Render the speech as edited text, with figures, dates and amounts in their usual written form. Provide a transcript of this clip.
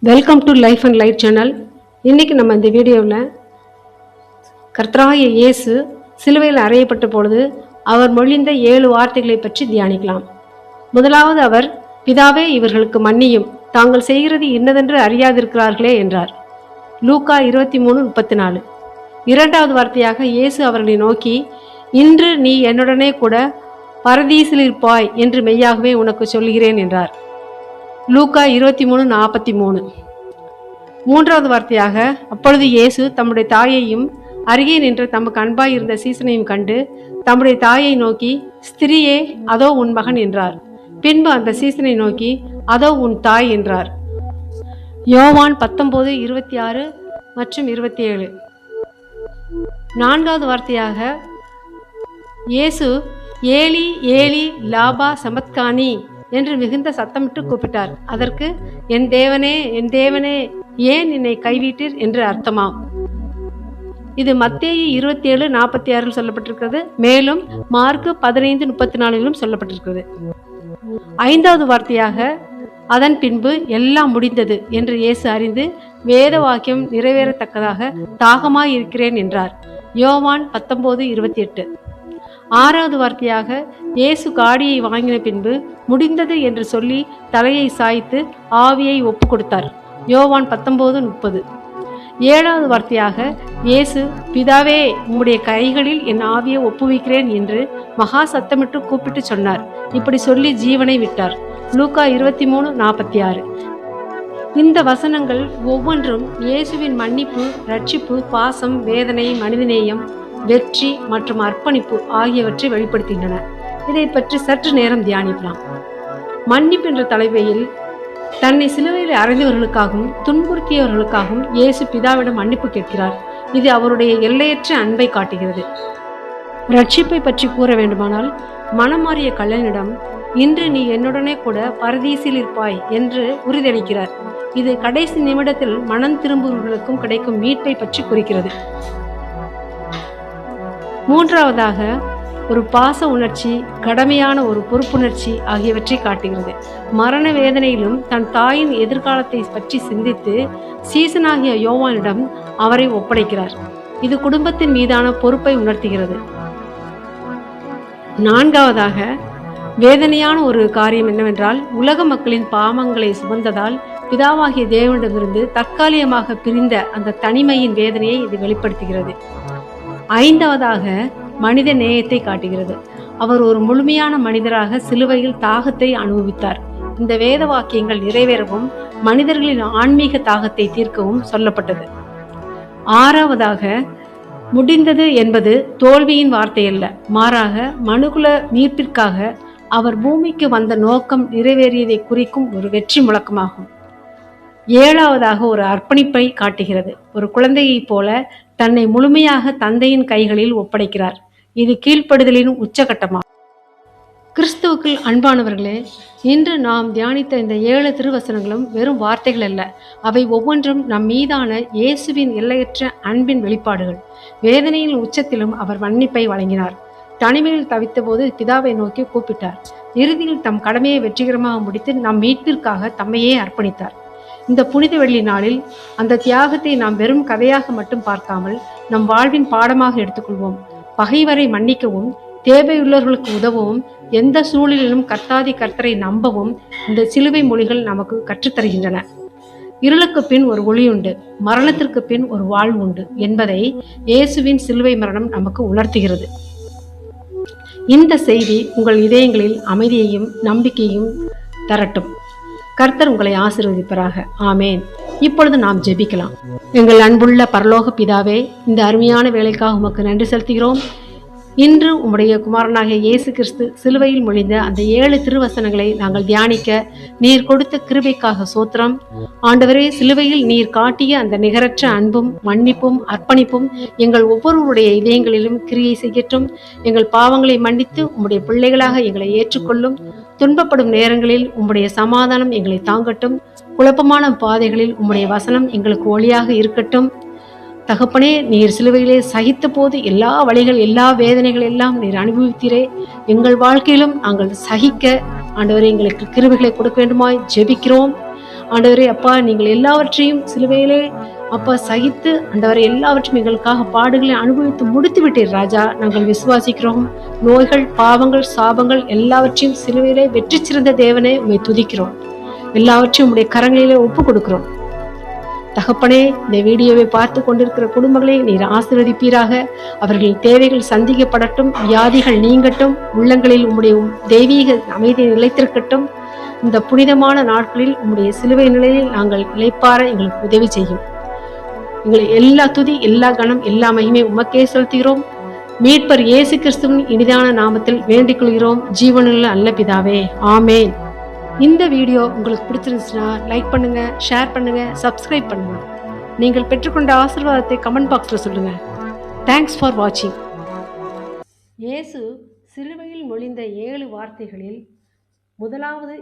Welcome to life and light channel. இன்றைக்கி நம்ம இந்த வீடியோவில் கர்த்தராகிய இயேசு சிலுவையில் அறையப்பட்ட பொழுது அவர் மொழிந்த 7 வார்த்தைகளை பற்றி தியானிக்கலாம். முதலாவது, அவர் பிதாவே இவர்களுக்கு மன்னியும், தாங்கள் செய்கிறது இன்னதென்று அறியாதிருக்கிறார்களே என்றார். லூக்கா 23:34. இரண்டாவது வார்த்தையாக இயேசு அவர்களை நோக்கி, இன்று நீ என்னுடனே கூட பரதீசில் இருப்பாய் என்று மெய்யாகவே உனக்கு சொல்கிறேன் என்றார். லூக்கா 23:43. மூன்றாவது வார்த்தையாக, அப்பொழுது இயேசு தம்முடைய தாயையும் அருகே நின்று தமக்கு அன்பாய் இருந்த சீசனையும் கண்டு தம்முடைய தாயை நோக்கி, ஸ்திரியே, அதோ உன் மகன் என்றார். பின்பு அந்த சீசனை நோக்கி, அதோ உன் தாய் என்றார். யோவான் 19:26 மற்றும் 27. நான்காவது வார்த்தையாக இயேசு ஏலி ஏலி லாபா சமத்கானி என்று மிகுந்த சத்தமிட்டு கூப்பிட்டார். அதற்கு, என் தேவனே, என் தேவனே, ஏன் என்னை கைவிட்டீர் என்று அர்த்தமாம். இது மத்தேயு 27:46 சொல்லப்பட்டிருக்கிறது. மேலும் மார்க்கு 15:34 சொல்லப்பட்டிருக்கிறது. ஐந்தாவது வார்த்தையாக, அதன் பின்பு எல்லாம் முடிந்தது என்று இயேசு அறிந்து வேத வாக்கியம் நிறைவேறத்தக்கதாக தாகமாய் இருக்கிறேன் என்றார். யோவான் 19:28. ஆறாவது வார்த்தையாக, இயேசு காடியை வாங்கின பின்பு முடிந்தது என்று சொல்லி தலையை சாய்த்து ஆவியை ஒப்பு கொடுத்தார். யோவான் 19:30. ஏழாவது வார்த்தையாக, இயேசு, பிதாவே, உம்முடைய கைகளில் என் ஆவியை ஒப்புவிக்கிறேன் என்று மகா சத்தமிட்டு கூப்பிட்டு சொன்னார். இப்படி சொல்லி ஜீவனை விட்டார். லூக்கா 23:46. இந்த வசனங்கள் ஒவ்வொன்றும் இயேசுவின் மன்னிப்பு, ரட்சிப்பு, பாசம், வேதனை, மனிதநேயம், வெற்றி மற்றும் அர்ப்பணிப்பு ஆகியவற்றை வெளிப்படுத்துகின்றன. இதை பற்றி சற்று நேரம் தியானிக்கலாம். மன்னிப்பு என்ற தலைவையில் தன்னை சிலுவையில் அறைந்தவர்களுக்காகவும் துன்புறுத்தியவர்களுக்காகவும் இயேசு பிதாவிடம் மன்னிப்பு கேட்கிறார். இது அவருடைய எல்லையற்ற அன்பை காட்டுகிறது. ரட்சிப்பை பற்றி கூற வேண்டுமானால், மனம் மாறிய கள்ளனிடம், இன்று நீ என்னுடனே கூட பரதீசில் இருப்பாய் என்று உறுதியளிக்கிறார். இது கடைசி நிமிடத்தில் மனம் திரும்புவர்களுக்கும் கிடைக்கும் மீட்பை பற்றி குறிக்கிறது. மூன்றாவதாக, ஒரு பாச உணர்ச்சி, கடமையான ஒரு பொறுப்புணர்ச்சி ஆகியவற்றை காட்டுகிறது. மரண வேதனையிலும் தன் தாயின் எதிர்காலத்தை பற்றி சிந்தித்து சீசனாகிய யோவானிடம் அவரை ஒப்படைக்கிறார். இது குடும்பத்தின் மீதான பொறுப்பை உணர்த்துகிறது. நான்காவதாக, வேதனையான ஒரு காரியம் என்னவென்றால், உலக மக்களின் பாவங்களை சுமந்ததால் பிதாவாகிய தேவனிடமிருந்து தற்காலிகமாக பிரிந்த அந்த தனிமையின் வேதனையை இது வெளிப்படுத்துகிறது. ஐந்தாவதாக, மனித நேயத்தை காட்டுகிறது. அவர் ஒரு முழுமையான மனிதராக சிலுவையில் தாகத்தை அனுபவித்தார். இந்த வேத வாக்கியங்கள் நிறைவேறவும் மனிதர்களின் ஆன்மீக தாகத்தை தீர்க்கவும் சொல்லப்பட்டது. ஆறாவதாக, முடிந்தது என்பது தோல்வியின் வார்த்தையல்ல, மாறாக மனுகுல மீட்பிற்காக அவர் பூமிக்கு வந்த நோக்கம் நிறைவேறியதை குறிக்கும் ஒரு வெற்றி முழக்கமாகும். ஏழாவதாக, ஒரு அர்ப்பணிப்பை காட்டுகிறது. ஒரு குழந்தையைப் போல தன்னை முழுமையாக தந்தையின் கைகளில் ஒப்படைக்கிறார். இது கீழ்ப்படுதலின் உச்சகட்டமாகும். கிறிஸ்துவுக்குள் அன்பானவர்களே, இன்று நாம் தியானித்த இந்த 7 திருவசனங்களும் வெறும் வார்த்தைகள் அல்ல. அவை ஒவ்வொன்றும் நம் மீதான இயேசுவின் எல்லையற்ற அன்பின் வெளிப்பாடுகள். வேதனையின் உச்சத்திலும் அவர் மன்னிப்பை வழங்கினார். தனிமையில் தவித்த போது பிதாவை நோக்கி கூப்பிட்டார். இறுதியில் தம் கடமையை வெற்றிகரமாக முடித்து நம் மீட்பிற்காக தம்மையே அர்ப்பணித்தார். இந்த புனித வெள்ளி நாளில் அந்த தியாகத்தை நாம் வெறும் கதையாக மட்டும் பார்க்காமல் நம் வாழ்வின் பாடமாக எடுத்துக்கொள்வோம். பகைவரை மன்னிக்கவும், தேவையுள்ளவர்களுக்கு உதவவும், எந்த சூழலிலும் கர்த்தாதி கர்த்தரை நம்பவும் இந்த சிலுவை மொழிகள் நமக்கு கற்றுத்தருகின்றன. இருளுக்கு பின் ஒரு ஒளியுண்டு, மரணத்திற்கு பின் ஒரு வாழ்வு உண்டு என்பதை இயேசுவின் சிலுவை மரணம் நமக்கு உணர்த்துகிறது. இந்த செய்தி உங்கள் இதயங்களில் அமைதியையும் நம்பிக்கையும் தரட்டும். கர்த்தர் உங்களை ஆசீர்வதிப்பாராக. ஆமேன். இப்பொழுது நாம் ஜெபிக்கலாம். எங்கள் அன்புள்ள பரலோக பிதாவே, இந்த அருமையான வேலைக்காக உமக்கு நன்றி செலுத்துகிறோம். இன்று உம்முடைய குமாரனாகிய இயேசு கிறிஸ்து சிலுவையில் மொழிந்த அந்த 7 திருவசனங்களை நாங்கள் தியானிக்க நீர் கொடுத்த கிருபைக்காக சோத்திரம். ஆண்டவரே, சிலுவையில் நீர் காட்டிய அந்த நிகரற்ற அன்பும் மன்னிப்பும் அர்ப்பணிப்பும் எங்கள் ஒவ்வொருவருடைய இதயங்களிலும் கிரியை செய்யட்டும். எங்கள் பாவங்களை மன்னித்து உம்முடைய பிள்ளைகளாக எங்களை ஏற்றுக்கொள்ளும். துன்பப்படும் நேரங்களில் உம்முடைய சமாதானம் எங்களை தாங்கட்டும். குழப்பமான பாதைகளில் உம்முடைய வசனம் எங்களுக்கு ஒளியாக இருக்கட்டும். தகப்பனே, நீர் சிலுவையிலே சகித்த போது எல்லா வழிகள், எல்லா வேதனைகள் எல்லாம் நீர் அனுபவித்தீரே. எங்கள் வாழ்க்கையிலும் நாங்கள் சகிக்க ஆண்டவரே எங்களுக்கு கிருபைகளை கொடுக்க வேண்டுமாய் ஜெபிக்கிறோம். ஆண்டவரே அப்பா, நீங்கள் எல்லாவற்றையும் சிலுவையிலே அப்பா சகித்து ஆண்டவரை எல்லாவற்றையும் எங்களுக்காக பாடுகளை அனுபவித்து முடித்து விட்டீர் ராஜா. நாங்கள் விசுவாசிக்கிறோம். நோய்கள், பாவங்கள், சாபங்கள் எல்லாவற்றையும் சிலுவையிலே வெற்றி சிறந்த தேவனே உம்மை துதிக்கிறோம். எல்லாவற்றையும் உம்முடைய கரங்களிலே ஒப்பு கொடுக்கிறோம். தகப்பனே, இந்த வீடியோவை பார்த்து கொண்டிருக்கிற குடும்பங்களை நீர் ஆசீர்வதிப்பீராக. அவர்களின் தேவைகள் சந்திக்கப்படட்டும், வியாதிகள் நீங்கட்டும், உள்ளங்களில் உம்முடைய தெய்வீக அமைதி நிலைத்திருக்கட்டும். இந்த புனிதமான நாட்களில் உம்முடைய சிலுவை நிலையில் நாங்கள் இளைப்பாற எங்களுக்கு உதவி செய்யும். எங்களை எல்லா துதி, எல்லா கணம், எல்லா மகிமை உமக்கே செலுத்துகிறோம். மீட்பர் இயேசு கிறிஸ்துவின் இனிதான நாமத்தில் வேண்டிக் கொள்கிறோம், ஜீவனுள்ள நல்ல பிதாவே, ஆமேன். இந்த வீடியோ உங்களுக்கு பிடிச்சிருந்துச்சுன்னா லைக் பண்ணுங்க, ஷேர் பண்ணுங்க, சப்ஸ்கிரைப் பண்ணுங்க. நீங்கள் பெற்றுக்கொண்ட ஆசீர்வாதத்தை கமெண்ட் பாக்ஸ்ல சொல்லுங்க. தேங்க்ஸ் ஃபார் வாட்சிங். இயேசு சிலுவையில் மொழிந்த 7 வார்த்தைகளில் முதலாவது